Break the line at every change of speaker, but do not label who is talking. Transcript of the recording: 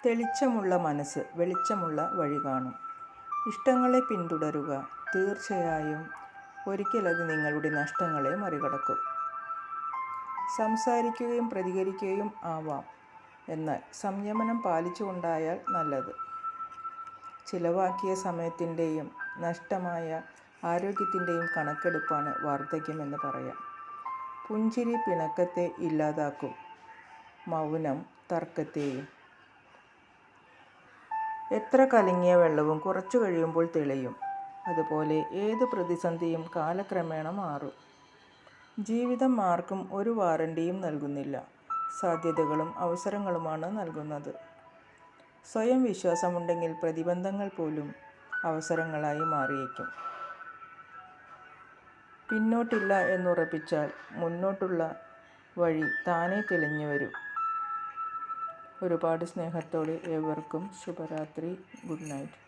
തെളിച്ചമുള്ള മനസ്സ് വെളിച്ചമുള്ള വഴി കാണും. ഇഷ്ടങ്ങളെ പിന്തുടരുക. തീർച്ചയായും ഒരിക്കലത് നിങ്ങളുടെ നഷ്ടങ്ങളെ മറികടക്കും. സംസാരിക്കുകയും പ്രതികരിക്കുകയും ആവാം, എന്നാൽ സംയമനം പാലിച്ചുകൊണ്ടായാൽ നല്ലത്. ചിലവാക്കിയ സമയത്തിൻ്റെയും നഷ്ടമായ ആരോഗ്യത്തിൻ്റെയും കണക്കെടുപ്പാണ് വാർദ്ധക്യമെന്ന് പറയാം. പുഞ്ചിരി പിണക്കത്തെ ഇല്ലാതാക്കും, മൗനം തർക്കത്തെയും. എത്ര കലങ്ങിയ വെള്ളവും കുറച്ചു കഴിയുമ്പോൾ തെളിയും. അതുപോലെ ഏത് പ്രതിസന്ധിയും കാലക്രമേണ മാറും. ജീവിതം ആർക്കും ഒരു വാറണ്ടിയും നൽകുന്നില്ല. സാധ്യതകളും അവസരങ്ങളുമാണ് നൽകുന്നത്. സ്വയം വിശ്വാസമുണ്ടെങ്കിൽ പ്രതിബന്ധങ്ങൾ പോലും അവസരങ്ങളായി മാറിയേക്കും. പിന്നോട്ടില്ല എന്നുറപ്പിച്ചാൽ മുന്നോട്ടുള്ള വഴി താനേ തെളിഞ്ഞു വരും. ഒരുപാട് സ്നേഹത്തോടെ ഏവർക്കും ശുഭരാത്രി. Good night.